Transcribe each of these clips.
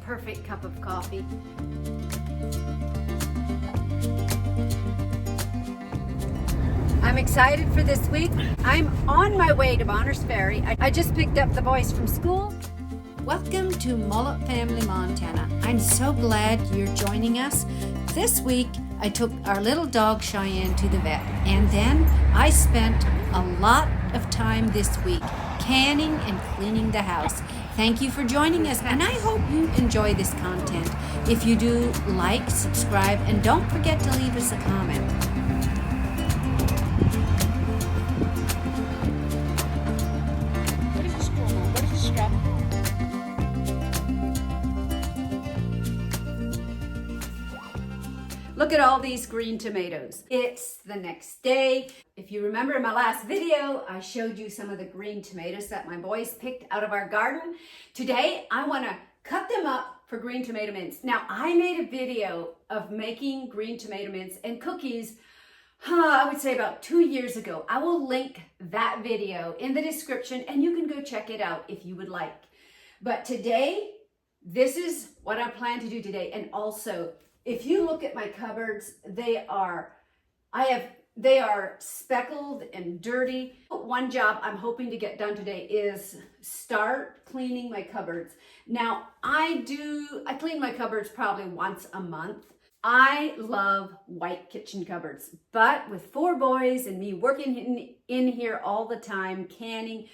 perfect cup of coffee. I'm excited for this week. I'm on my way to Bonners Ferry. I just picked up the boys from school. Welcome to Mullet Family Montana. I'm so glad you're joining us. This week, I took our little dog Cheyenne to the vet, and then I spent a lot of time this week canning and cleaning the house. Thank you for joining us, and I hope you enjoy this content. If you do, like, subscribe, and don't forget to leave us a comment. What is this for? What is this strap? Look at all these green tomatoes. It's the next day. If you remember in my last video, I showed you some of the green tomatoes that my boys picked out of our garden. Today, I want to cut them up for green tomato mince. Now, I made a video of making green tomato mince and cookies, I would say about 2 years ago. I will link that video in the description and you can go check it out if you would like. But today, this is what I plan to do today. And also, if you look at my cupboards, they are speckled and dirty. One job I'm hoping to get done today is start cleaning my cupboards. Now, I clean my cupboards probably once a month. I love white kitchen cupboards, but with 4 boys and me working in here all the time, canning,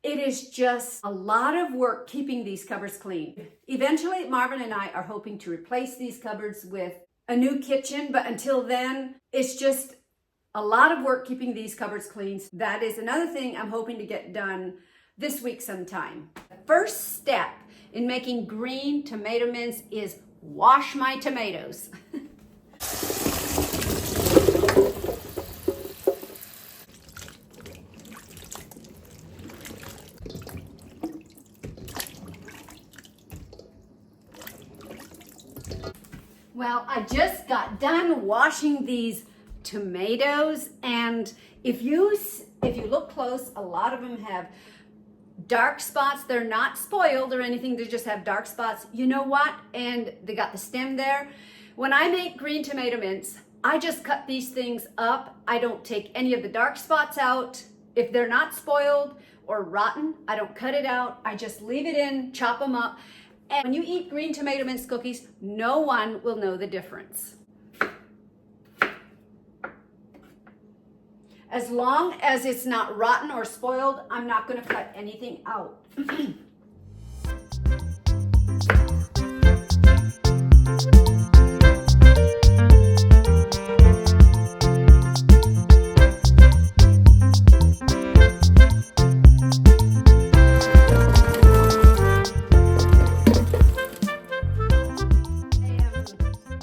it is just a lot of work keeping these cupboards clean. Eventually, Marvin and I are hoping to replace these cupboards with a new kitchen, but until then, it's just a lot of work keeping these cupboards clean. That is another thing I'm hoping to get done this week sometime. The first step in making green tomato mince is wash my tomatoes. Well, I just got done washing these tomatoes, and if you look close, a lot of them have dark spots. They're not spoiled or anything, they just have dark spots. You know what? And they got the stem there. When I make green tomato mince, I just cut these things up. I don't take any of the dark spots out. If they're not spoiled or rotten, I don't cut it out. I just leave it in, chop them up. And when you eat green tomato mince cookies, no one will know the difference. As long as it's not rotten or spoiled, I'm not going to cut anything out.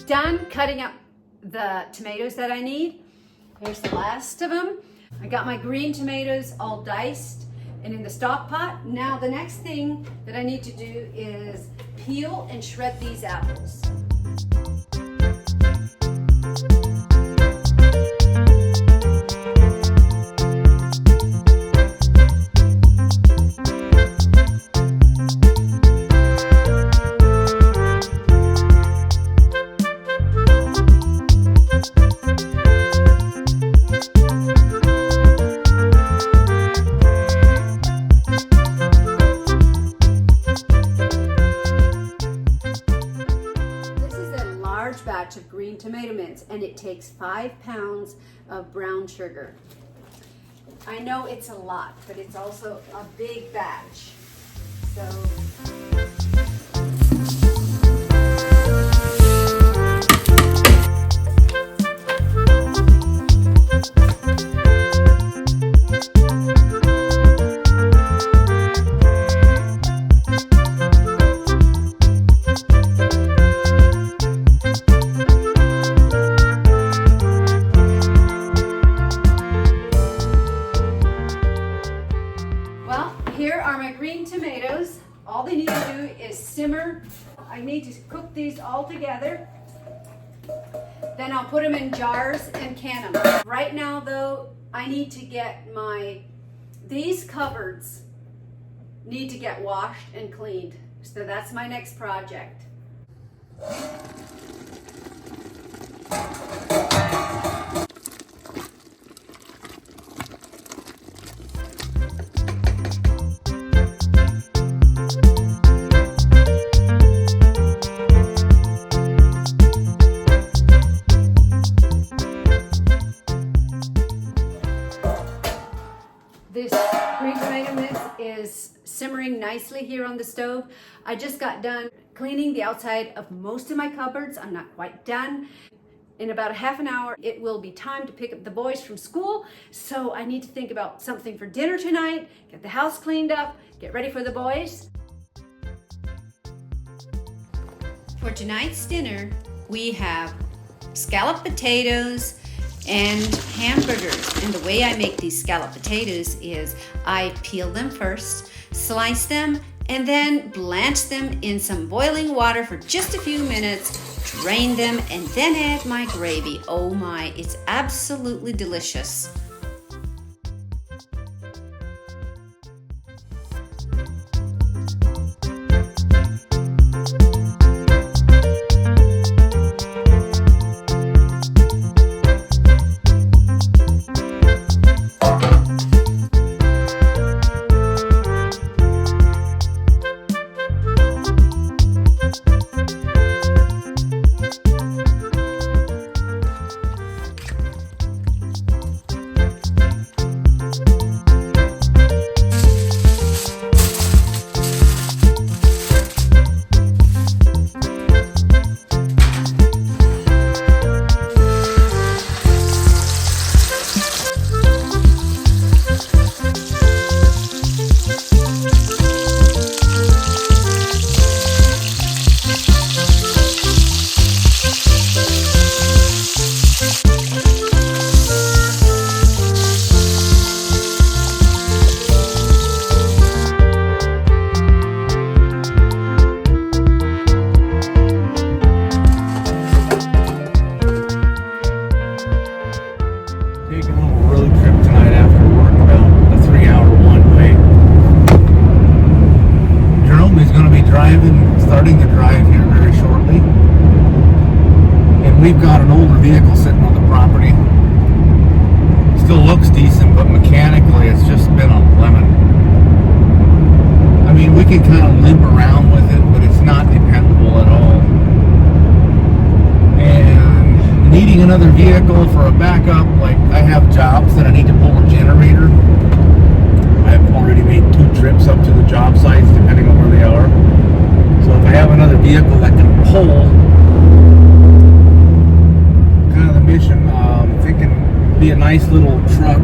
Done cutting up the tomatoes that I need. Here's the last of them. I got my green tomatoes all diced and in the stock pot. Now the next thing that I need to do is peel and shred these apples. Of green tomato mince, and it takes 5 pounds of brown sugar. I know it's a lot, but it's also a big batch. So tomatoes. All they need to do is simmer. I need to cook these all together. Then I'll put them in jars and can them. Right now though, I need to get these cupboards need to get washed and cleaned. So that's my next project. This green tomato mix is simmering nicely here on the stove. I just got done cleaning the outside of most of my cupboards. I'm not quite done. In about a half an hour, it will be time to pick up the boys from school. So I need to think about something for dinner tonight, get the house cleaned up, get ready for the boys. For tonight's dinner, we have scalloped potatoes and hamburgers. And the way I make these scalloped potatoes is I peel them first, slice them, and then blanch them in some boiling water for just a few minutes, drain them, and then add my gravy. Oh my, it's absolutely delicious. Starting the drive here very shortly, and we've got an older vehicle sitting on the property. Still looks decent, but mechanically it's just been a lemon. I mean, we can kind of limp around with it, but it's not dependable at all. And needing another vehicle for a backup, like I have jobs that I need to pull a generator. I've already made 2 trips up to the job sites, depending on where they are. So if I have another vehicle that can pull, kind of the mission, I'm thinking be a nice little truck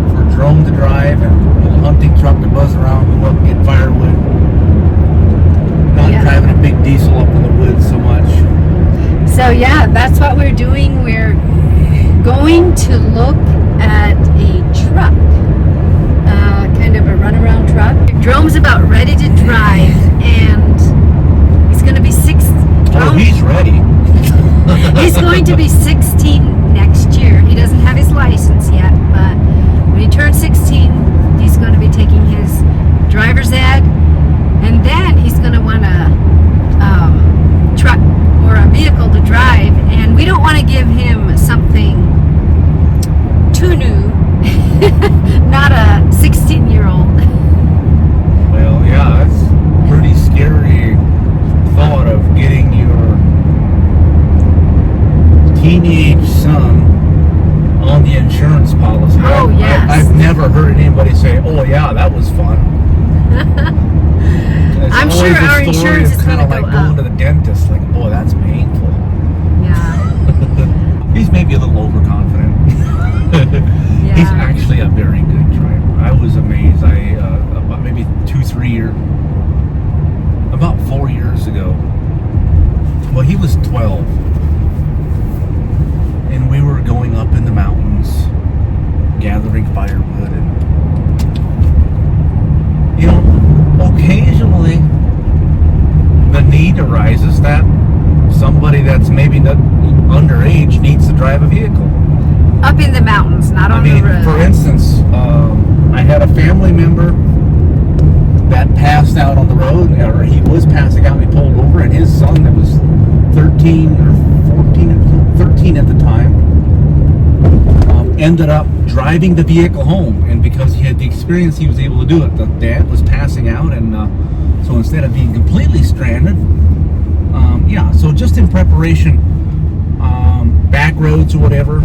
for Jerome to drive and a little hunting truck to buzz around, go up and get firewood. Not driving a big diesel up in the woods so much. So yeah, that's what we're doing. We're going to look at a truck, kind of a runaround truck. Jerome's about ready to drive, and he's going to be 6. Oh, he's ready. He's going to be 16 next year. He doesn't have his license yet, but when he turns 16, he's going to be taking his driver's ed, and then he's going to want a truck or a vehicle to drive, and we don't want to give him something too new, not a 16-year-old. Well, yeah, that's pretty scary thought of getting your teenage son on the insurance policy. Oh, yes. I've never heard anybody say, oh yeah, that was fun. I'm sure our insurance is going to go like up. going to the dentist, like, boy, that's painful. Yeah. He's maybe a little overconfident. Yeah. He's actually a very good driver. I was amazed. About maybe 2-3 years, about 4 years ago. Well, he was 12, and we were going up in the mountains, gathering firewood, and you know, occasionally the need arises that somebody that's maybe not underage needs to drive a vehicle. Up in the mountains, not on the road. For instance, I had a family member that passed out on the road, or he was passing out, and he pulled over, and his son that was 13 or 14, 13 at the time, ended up driving the vehicle home. And because he had the experience, he was able to do it. The dad was passing out, and so instead of being completely stranded, yeah, so just in preparation, back roads or whatever,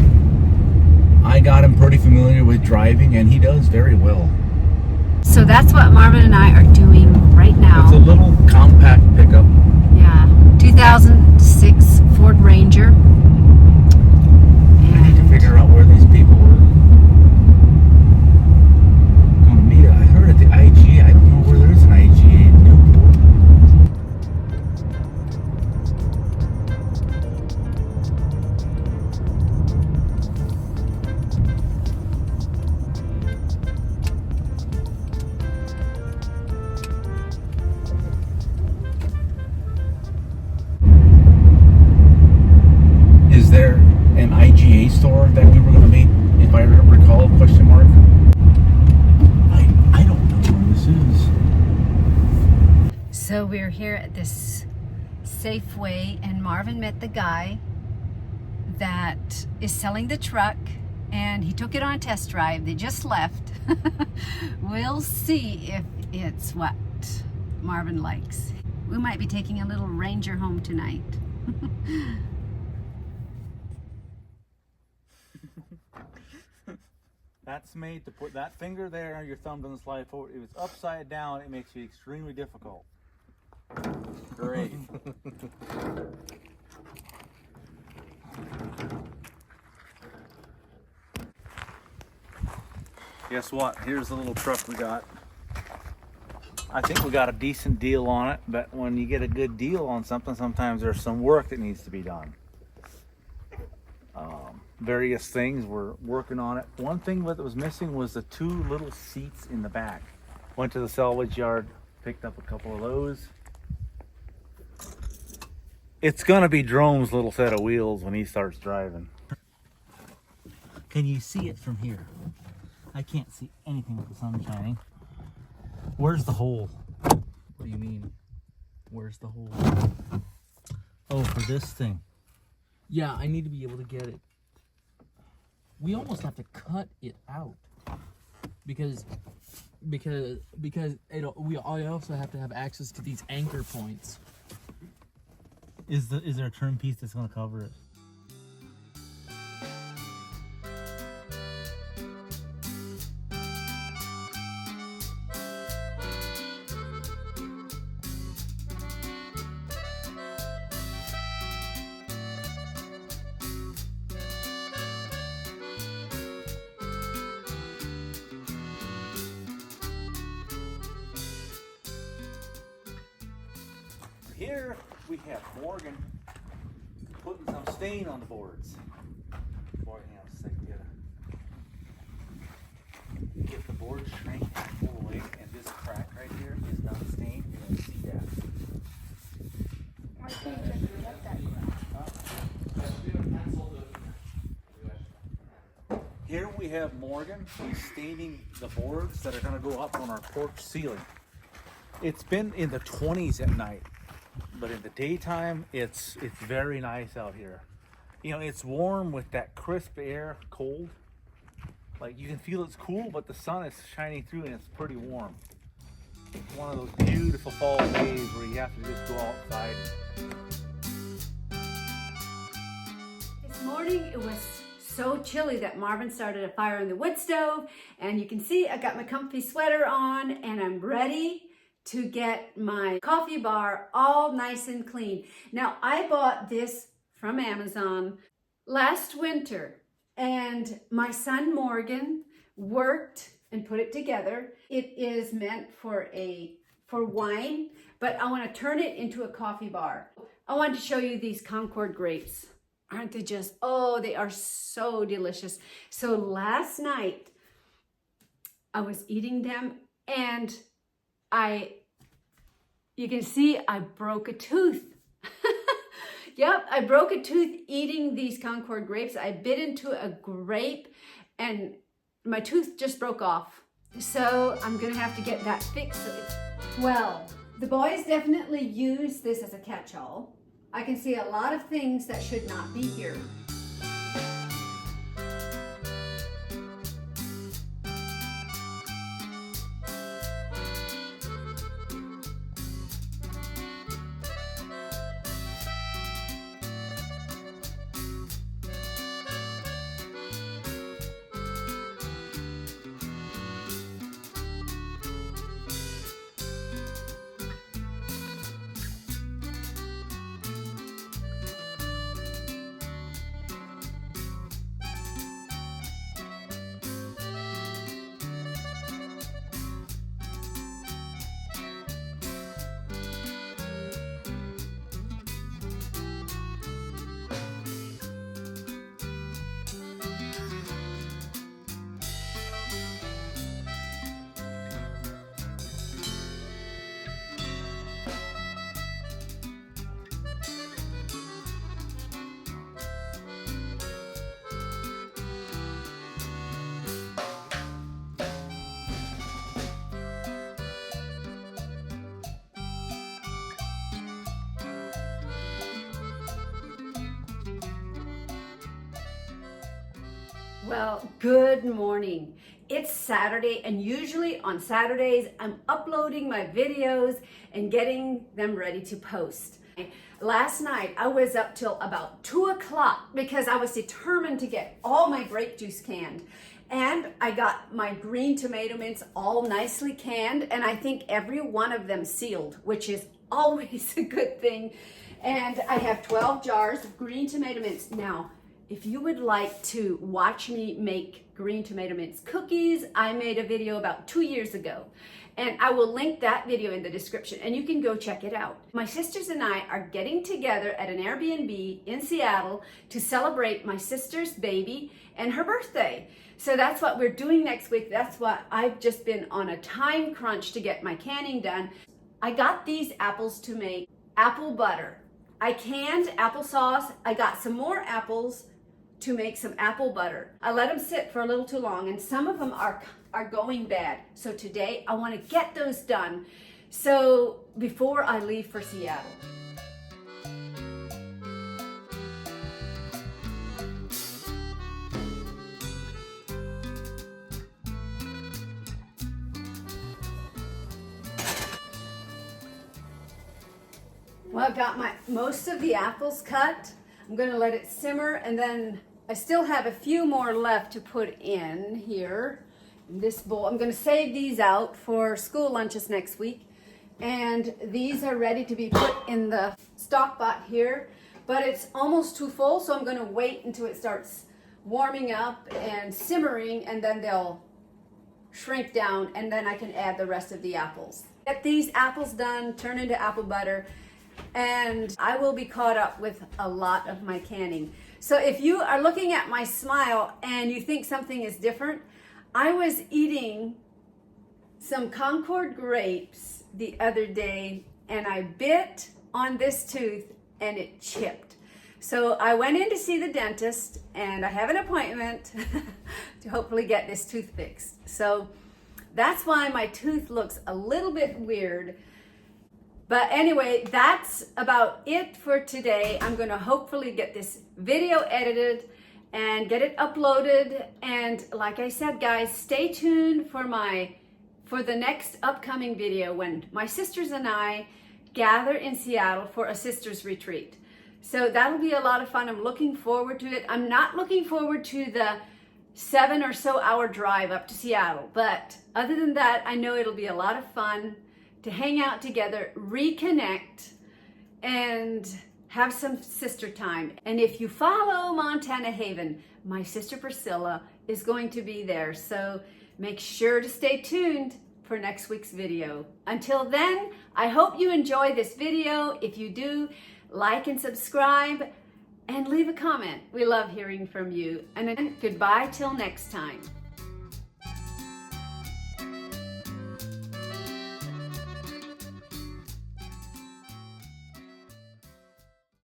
I got him pretty familiar with driving, and he does very well. So that's what Marvin and I are doing right now. It's a little compact pickup. Yeah, 2006 Ford Ranger. I need to figure out where these people were going to meet. I heard at the IGA. I don't know where there is an IGA in Newport. Is there an IGA store that we were going to meet, if I recall, question mark? I don't know where this is. So we're here at this Safeway, and Marvin met the guy that is selling the truck, and he took it on a test drive. They just left. We'll see if it's what Marvin likes. We might be taking a little Ranger home tonight. That's made to put that finger there, your thumb doesn't slide forward. If it's upside down, it makes it extremely difficult. Great. Guess what? Here's the little truck we got. I think we got a decent deal on it, but when you get a good deal on something, sometimes there's some work that needs to be done. Various things, we're working on it. One thing that was missing was the two little seats in the back. Went to the salvage yard, picked up a couple of those. It's gonna be Jerome's little set of wheels when he starts driving. Can you see it from here? I can't see anything with the sun shining. Where's the hole? What do you mean? Where's the hole? Oh, for this thing. Yeah, I need to be able to get it. We almost have to cut it out because I also have to have access to these anchor points. Is there a trim piece that's gonna cover it? Here we have Morgan putting some stain on the boards. Boy, hang on a second, get the board shrink and pull away, and this crack right here is not stained. You're gonna see that. Here we have Morgan. He's staining the boards that are gonna go up on our porch ceiling. It's been in the 20s at night. But in the daytime, it's very nice out here. You know, it's warm with that crisp air, cold. Like you can feel it's cool, but the sun is shining through and it's pretty warm. It's one of those beautiful fall days where you have to just go outside. This morning it was so chilly that Marvin started a fire in the wood stove, and you can see I got my comfy sweater on and I'm ready to get my coffee bar all nice and clean. Now, I bought this from Amazon last winter, and my son Morgan worked and put it together. It is meant for wine, but I want to turn it into a coffee bar. I wanted to show you these Concord grapes. Aren't they just, oh, they are so delicious. So last night I was eating them, and you can see I broke a tooth. Yep, I broke a tooth eating these Concord grapes. I bit into a grape and my tooth just broke off. So I'm gonna have to get that fixed. Well, the boys definitely use this as a catch-all. I can see a lot of things that should not be here. Well, good morning. It's Saturday, and usually on Saturdays, I'm uploading my videos and getting them ready to post. Last night, I was up till about 2 o'clock because I was determined to get all my grape juice canned. And I got my green tomato mints all nicely canned, and I think every one of them sealed, which is always a good thing. And I have 12 jars of green tomato mints. Now, if you would like to watch me make green tomato mince cookies, I made a video about 2 years ago, and I will link that video in the description and you can go check it out. My sisters and I are getting together at an Airbnb in Seattle to celebrate my sister's baby and her birthday. So that's what we're doing next week. That's what I've just been on a time crunch to get my canning done. I got these apples to make apple butter. I canned applesauce. I got some more apples to make some apple butter. I let them sit for a little too long, and some of them are going bad. So today I want to get those done so before I leave for Seattle. Well, I've got most of the apples cut. I'm going to let it simmer, and then I still have a few more left to put in here in this bowl. I'm going to save these out for school lunches next week, and these are ready to be put in the stock pot here, but it's almost too full, so I'm going to wait until it starts warming up and simmering, and then they'll shrink down, and then I can add the rest of the apples. Get these apples done, turn into apple butter, and I will be caught up with a lot of my canning. So if you are looking at my smile and you think something is different, I was eating some Concord grapes the other day, and I bit on this tooth and it chipped. So I went in to see the dentist, and I have an appointment to hopefully get this tooth fixed. So that's why my tooth looks a little bit weird. But anyway, that's about it for today. I'm going to hopefully get this video edited and get it uploaded. And like I said, guys, stay tuned for the next upcoming video when my sisters and I gather in Seattle for a sisters retreat. So that'll be a lot of fun. I'm looking forward to it. I'm not looking forward to the 7 or so hour drive up to Seattle, but other than that, I know it'll be a lot of fun to hang out together, reconnect, and have some sister time. And if you follow Montana Haven, my sister Priscilla is going to be there. So make sure to stay tuned for next week's video. Until then, I hope you enjoy this video. If you do, like and subscribe and leave a comment. We love hearing from you. And then goodbye till next time.